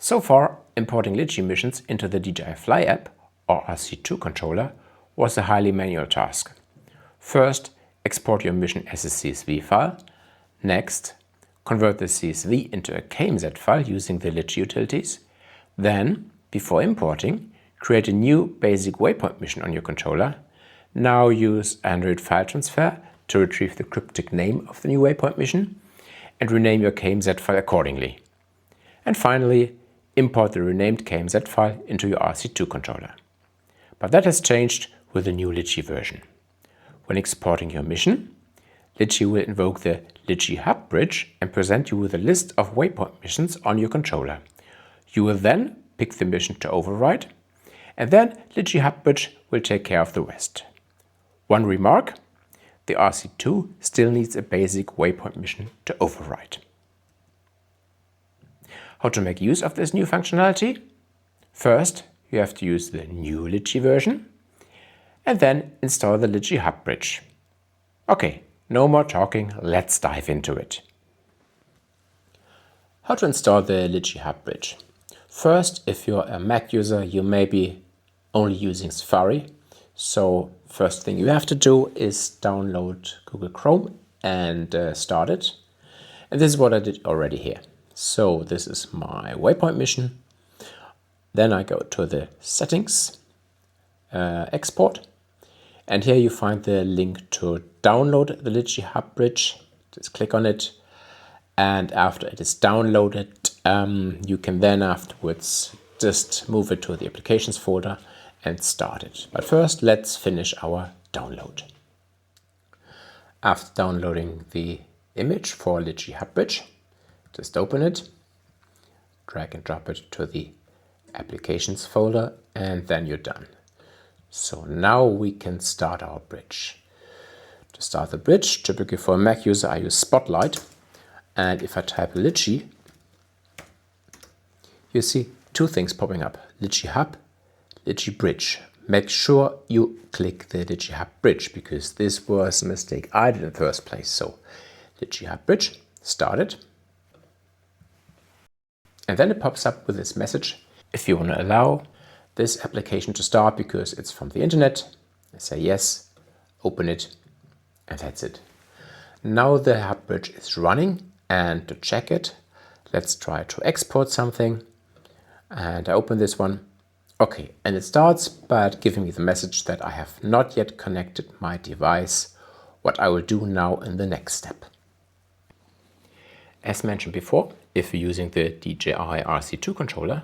So far, importing Litchi Missions into the DJI Fly app or RC2 controller was a highly manual task. First, export your mission as a CSV file. Next, convert the CSV into a KMZ file using the Litchi utilities. Then, before importing, create a new basic Waypoint mission on your controller. Now use Android file transfer to retrieve the cryptic name of the new Waypoint mission and rename your KMZ file accordingly. And finally, import the renamed KMZ file into your RC2 controller. But that has changed with the new Litchi version. When exporting your mission, Litchi will invoke the Litchi Hub Bridge and present you with a list of Waypoint missions on your controller. You will then pick the mission to override, and then Litchi Hub Bridge will take care of the rest. One remark: the RC2 still needs a basic Waypoint mission to override. How to make use of this new functionality? First, you have to use the new Litchi version and then install the Litchi Hub Bridge. Okay, no more talking, let's dive into it. How to install the Litchi Hub Bridge? First, if you're a Mac user, you may be only using Safari. So first thing you have to do is download Google Chrome and start it. And this is what I did already here. So this is my Waypoint mission. Then I go to the settings, export. And here you find the link to download the Litchi Hub Bridge. Just click on it. And after it is downloaded, you can then afterwards just move it to the applications folder and start it. But first, let's finish our download. After downloading the image for Litchi Hub Bridge, just open it, drag and drop it to the applications folder, and then you're done. So now we can start our bridge. To start the bridge, typically for a Mac user, I use Spotlight. And if I type Litchi, you see two things popping up: Litchi Hub, Litchi Bridge. Make sure you click the Litchi Hub Bridge, because this was a mistake I did in the first place. So Litchi Hub Bridge, start it. And then it pops up with this message: if you want to allow this application to start because it's from the internet, say yes, open it, and that's it. Now the Hub Bridge is running, and to check it, let's try to export something. And I open this one. Okay, and it starts by giving me the message that I have not yet connected my device, what I will do now in the next step. As mentioned before, if you're using the DJI RC2 controller,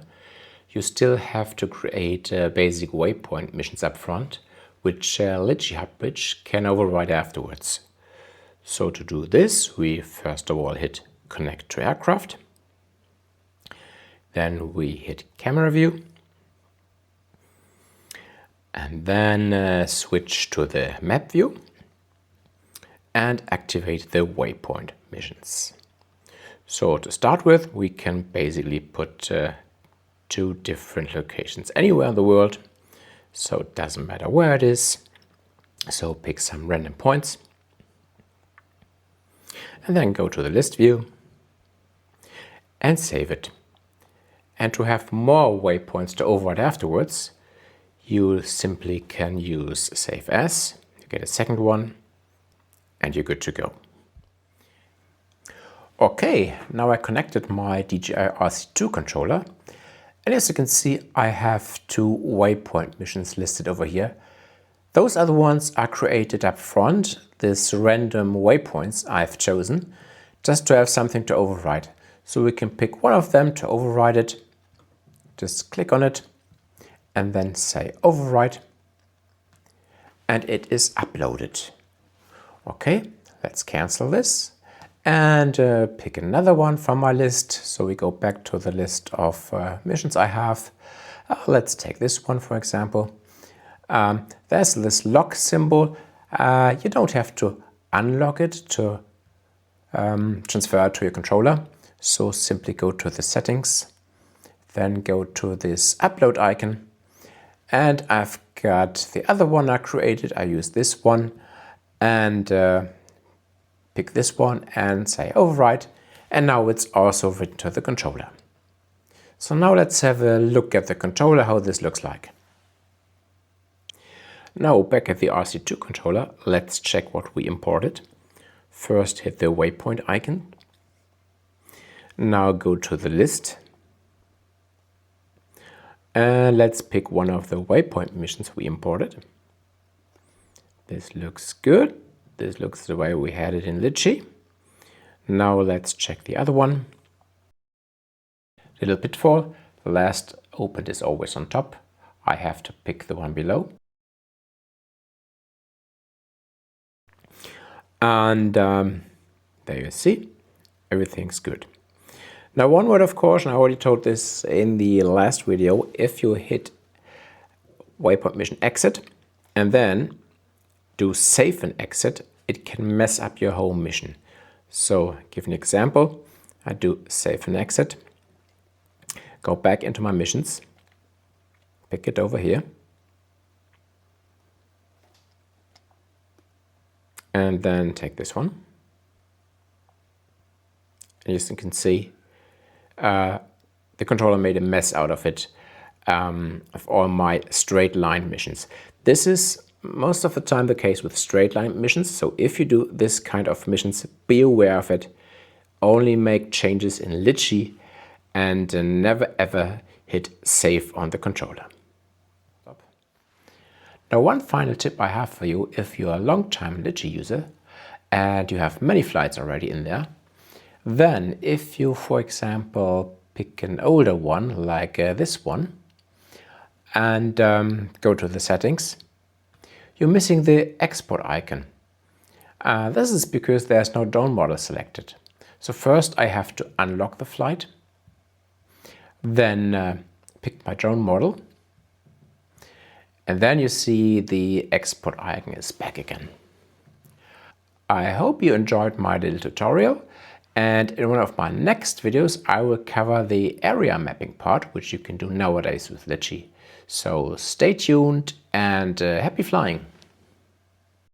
you still have to create basic Waypoint missions up front, which Litchi Hub Bridge can override afterwards. So to do this, we first of all hit Connect to Aircraft. Then we hit Camera View. And then switch to the Map View and activate the Waypoint missions. So to start with, we can basically put two different locations anywhere in the world. So it doesn't matter where it is. So pick some random points. And then go to the list view and save it. And to have more waypoints to override afterwards, you simply can use Save As. You get a second one and you're good to go. Okay, now I connected my DJI RC2 controller, and as you can see, I have two Waypoint missions listed over here. Those are the ones I created up front, these random waypoints I've chosen, just to have something to override. So we can pick one of them to override it, just click on it, and then say override, and it is uploaded. Okay, let's cancel this. And pick another one from my list. So we go back to the list of missions I have. Let's take this one, for example. There's this lock symbol. You don't have to unlock it to transfer it to your controller. So simply go to the settings, then go to this upload icon. And I've got the other one I created. I use this one and pick this one and say override, and now it's also written to the controller. So now let's have a look at the controller, how this looks like. Now back at the RC2 controller, let's check what we imported. First hit the waypoint icon. Now go to the list. And let's pick one of the waypoint missions we imported. This looks good. This looks the way we had it in Litchi. Now let's check the other one. Little pitfall, the last opened is always on top. I have to pick the one below. And there you see, everything's good. Now one word of caution, I already told this in the last video, if you hit waypoint mission exit and then do save and exit, it can mess up your whole mission. So give an example, I do save and exit, go back into my missions, pick it over here, and then take this one. And as you can see, the controller made a mess out of it, of all my straight line missions. This is most of the time the case with straight line missions, so if you do this kind of missions, be aware of it. Only make changes in Litchi and never ever hit save on the controller. Now one final tip I have for you, if you're a long-time Litchi user and you have many flights already in there, then if you, for example, pick an older one like this one and go to the settings, you're missing the export icon. This is because there's no drone model selected. So first I have to unlock the flight, then pick my drone model, and then you see the export icon is back again. I hope you enjoyed my little tutorial, and in one of my next videos I will cover the area mapping part, which you can do nowadays with Litchi. So stay tuned and happy flying!